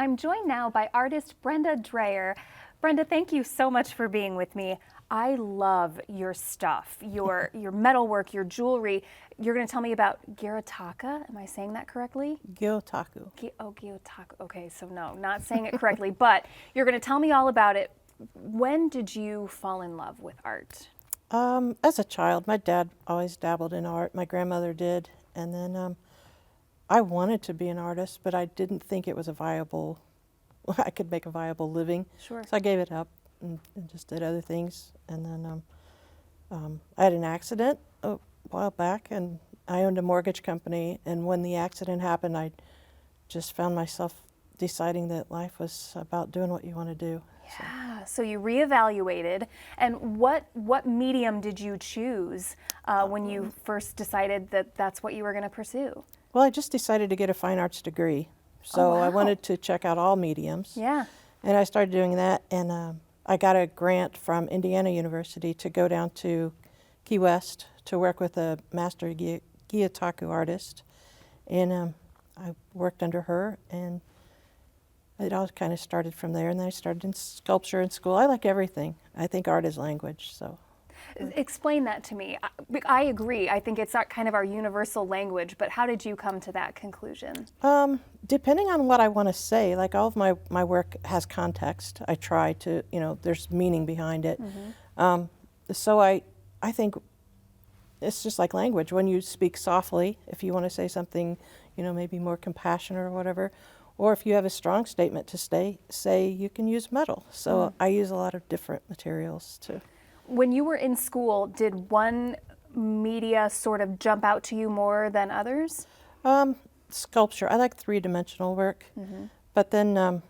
I'm joined now by artist Brenda Dreyer. Brenda, thank you so much for being with me. I love your stuff, your metalwork, your jewelry. You're going to tell me about Giotaka. Am I saying that correctly? Giyotaku. Giotaka. Okay, so no, not saying it correctly, but you're going to tell me all about it. When did you fall in love with art? As a child, my dad always dabbled in art. My grandmother did. And then I wanted to be an artist, but I didn't think it was I could make a viable living. Sure. So I gave it up and just did other things. And then I had an accident a while back, and I owned a mortgage company. And when the accident happened, I just found myself deciding that life was about doing what you want to do. Yeah, so you reevaluated, and what medium did you choose when you first decided that that's what you were going to pursue? Well, I just decided to get a fine arts degree. So I wanted to check out all mediums. Yeah. And I started doing that, and I got a grant from Indiana University to go down to Key West to work with a master Giyotaku artist. And I worked under her, and it all kind of started from there. And then I started in sculpture in school. I like everything. I think art is language, so. Explain that to me. I agree. I think it's kind of our universal language, but how did you come to that conclusion? Depending on what I want to say, like all of my work has context. I try to, there's meaning behind it. Mm-hmm. So I think it's just like language. When you speak softly, if you want to say something, maybe more compassionate or whatever, or if you have a strong statement to say, you can use metal. So I use a lot of different materials too. When you were in school, did one media sort of jump out to you more than others? Sculpture. I like three-dimensional work. Mm-hmm. But then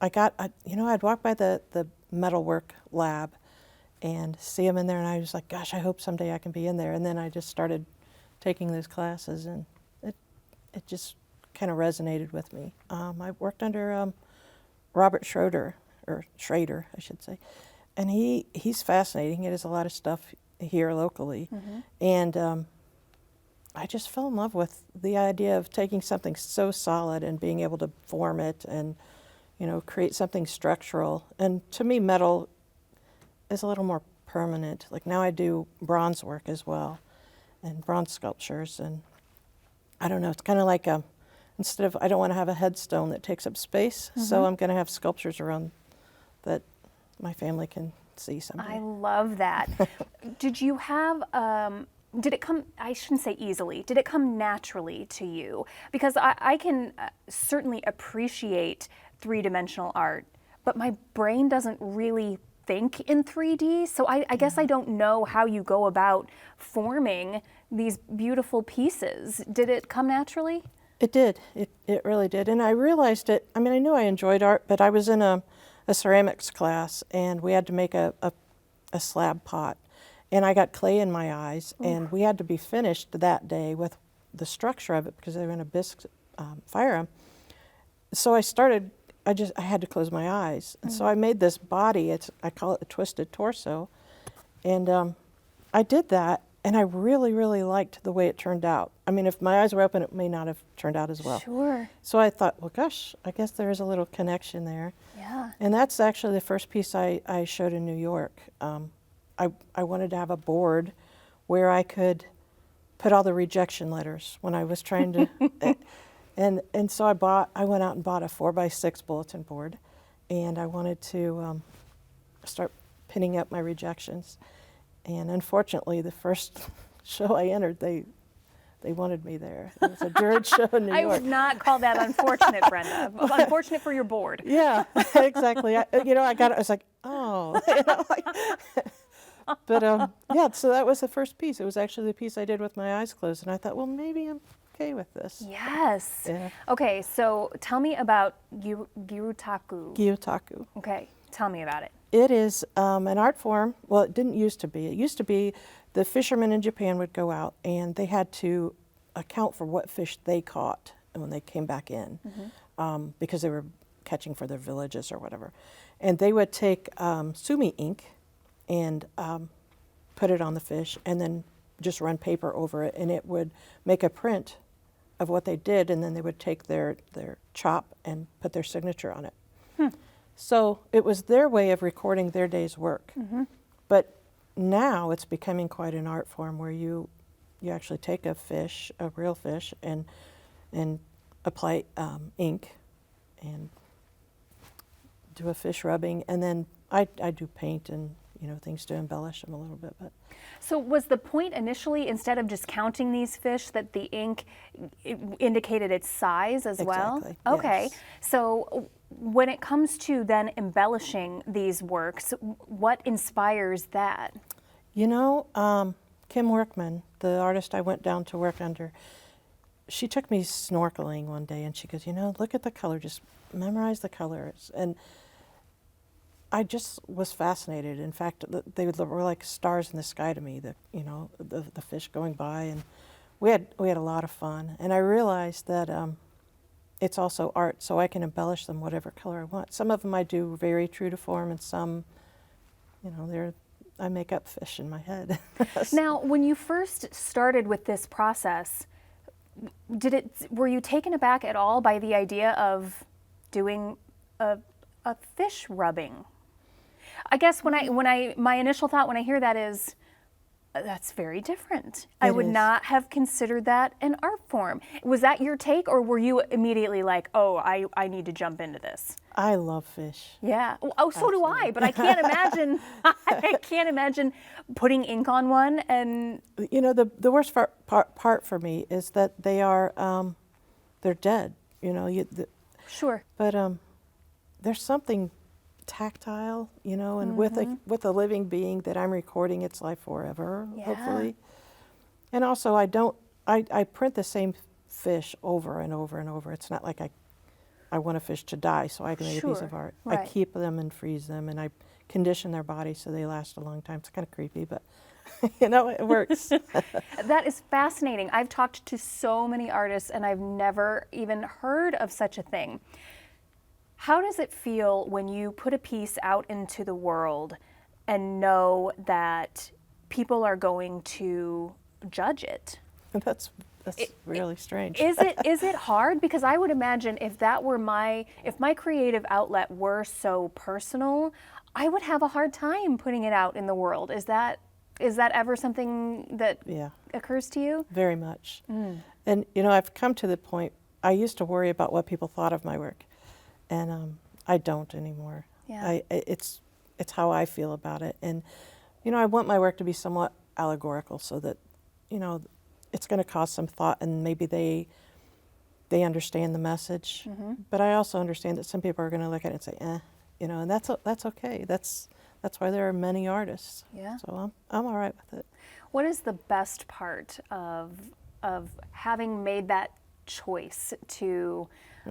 I'd walk by the metalwork lab and see them in there, and I was like, gosh, I hope someday I can be in there. And then I just started taking those classes, and it just kind of resonated with me. I worked under Robert Schrader, I should say. And he's fascinating. He does a lot of stuff here locally. Mm-hmm. And I just fell in love with the idea of taking something so solid and being able to form it and, create something structural. And to me, metal is a little more permanent. Like now I do bronze work as well, and bronze sculptures. And I don't know, it's kind of like I don't want to have a headstone that takes up space, mm-hmm. so I'm going to have sculptures around that my family can see someday. I love that. Did you have, did it come, I shouldn't say easily, did it come naturally to you? Because I can certainly appreciate three-dimensional art, but my brain doesn't really think in 3D, so I guess I don't know how you go about forming these beautiful pieces. Did it come naturally? It did. It really did. And I realized it, I knew I enjoyed art, but I was in a ceramics class, and we had to make a slab pot, and I got clay in my eyes. Oof. And we had to be finished that day with the structure of it because they were in a bisque fire room. So I had to close my eyes, and so I made this body. I call it a twisted torso, and I did that, and I really, really liked the way it turned out. If my eyes were open, it may not have turned out as well. Sure. So I thought, well, gosh, I guess there is a little connection there. Yeah. And that's actually the first piece I showed in New York. I wanted to have a board where I could put all the rejection letters when I was trying to, and so I went out and bought a 4x6 bulletin board, and I wanted to start pinning up my rejections. And unfortunately, the first show I entered, they wanted me there. It was a Jared show in New York. I would not call that unfortunate, Brenda. Unfortunate for your board. Yeah, exactly. I was like, oh. But yeah, so that was the first piece. It was actually the piece I did with my eyes closed, and I thought, well, maybe I'm okay with this. Yes. Yeah. Okay, so tell me about Giyotaku. Giyotaku. Okay, tell me about it. It is an art form. Well, it didn't used to be. It used to be the fishermen in Japan would go out, and they had to account for what fish they caught when they came back in, mm-hmm. Because they were catching for their villages or whatever. And they would take sumi ink and put it on the fish, and then just run paper over it, and it would make a print of what they did, and then they would take their chop and put their signature on it. So it was their way of recording their day's work. But now it's becoming quite an art form where you actually take a fish, a real fish, and apply ink and do a fish rubbing, and then I do paint and things to embellish them a little bit. But So was the point initially, instead of just counting these fish, that the ink indicated its size as well? Exactly, Okay. yes. So when it comes to then embellishing these works, what inspires that? Kim Workman, the artist I went down to work under, she took me snorkeling one day, and she goes, look at the color, just memorize the colors. And I just was fascinated. In fact, they were like stars in the sky to me. The fish going by, and we had a lot of fun. And I realized that it's also art, so I can embellish them whatever color I want. Some of them I do very true to form, and some, I make up fish in my head. Now, when you first started with this process, were you taken aback at all by the idea of doing a fish rubbing? I guess my initial thought when I hear that is, that's very different. I would is. not have considered that an art form. Was that your take, or were you immediately like, oh, I need to jump into this? I love fish. Yeah. Oh, so do I. But I can't imagine. I can't imagine putting ink on one and. The worst part for me is that they are they're dead. Sure. But there's something tactile, and with a living being that I'm recording its life forever, Yeah. hopefully. And also, I print the same fish over and over and over. It's not like I want a fish to die, so I can make a piece Sure, of art. right. I keep them and freeze them, and I condition their body so they last a long time. It's kind of creepy, but it works. That is fascinating. I've talked to so many artists, and I've never even heard of such a thing. How does it feel when you put a piece out into the world and know that people are going to judge it? That's really strange. Is it hard? Because I would imagine if my creative outlet were so personal, I would have a hard time putting it out in the world. Is that ever something that Yeah. occurs to you? Very much. And I've come to the point, I used to worry about what people thought of my work, and I don't anymore. Yeah. It's how I feel about it. And I want my work to be somewhat allegorical, so that it's going to cause some thought, and maybe they understand the message. But I also understand that some people are going to look at it and say, and that's okay. That's why there are many artists. Yeah. So I'm all right with it. What is the best part of having made that choice to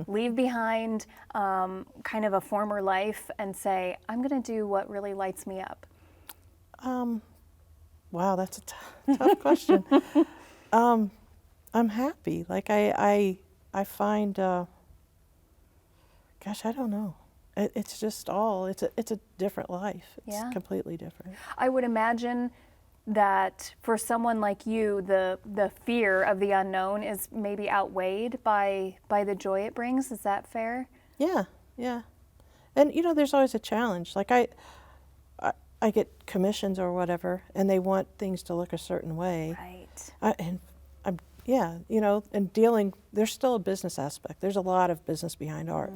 leave behind kind of a former life and say, I'm going to do what really lights me up? Wow, that's a tough question. I'm happy. Like I find, gosh, I don't know. It's just it's a different life. It's Yeah. completely different. I would imagine that for someone like you, the fear of the unknown is maybe outweighed by the joy it brings. Is that fair? Yeah, yeah. And there's always a challenge. Like I get commissions or whatever, and they want things to look a certain way. Right. And dealing, there's still a business aspect. There's a lot of business behind art.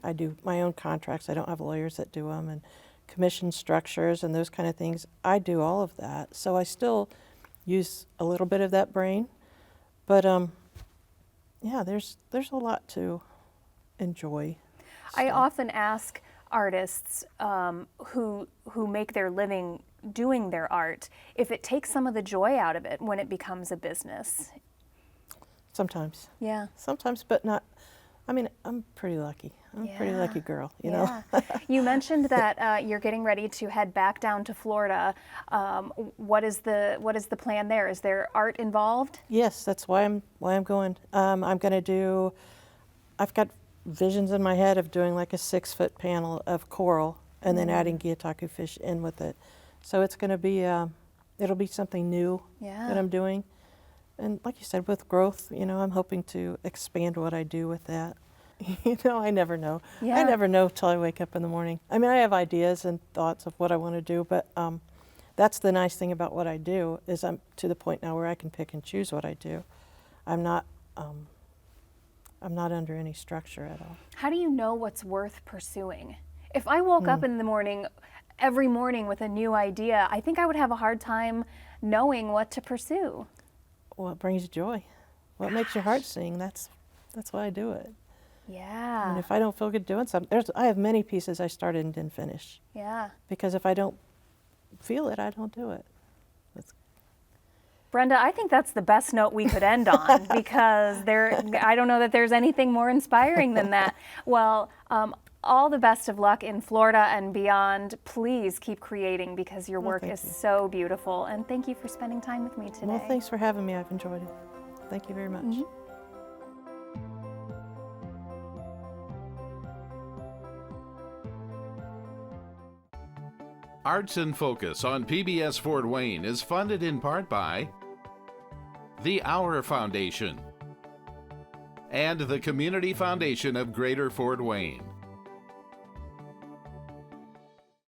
I do my own contracts. I don't have lawyers that do them, and commission structures and those kind of things. I do all of that. So I still use a little bit of that brain. But there's a lot to enjoy. I often ask artists who make their living doing their art if it takes some of the joy out of it when it becomes a business. Sometimes. Yeah. Sometimes, but not. I mean, I'm pretty lucky. I'm a pretty Yeah. lucky girl, you know. You mentioned that you're getting ready to head back down to Florida. What is the plan there? Is there art involved? Yes, that's why I'm going. I'm going to do. I've got visions in my head of doing like a 6-foot panel of coral and then adding Gyataku fish in with it. So it's going to be. It'll be something new Yeah. that I'm doing, And like you said, with growth, I'm hoping to expand what I do with that. I never know. Yeah. I never know till I wake up in the morning. I mean, I have ideas and thoughts of what I want to do, but that's the nice thing about what I do is I'm to the point now where I can pick and choose what I do. I'm not under any structure at all. How do you know what's worth pursuing? If I woke up in the morning, every morning with a new idea, I think I would have a hard time knowing what to pursue. What brings you joy? What makes your heart sing? That's why I do it. Yeah. And if I don't feel good doing something, I have many pieces I started and didn't finish. Yeah. Because if I don't feel it, I don't do it. Brenda, I think that's the best note we could end on because I don't know that there's anything more inspiring than that. Well, all the best of luck in Florida and beyond. Please keep creating because your work is so beautiful. And thank you for spending time with me today. Well, thanks for having me. I've enjoyed it. Thank you very much. Mm-hmm. Arts in Focus on PBS Fort Wayne is funded in part by the Our Foundation and the Community Foundation of Greater Fort Wayne.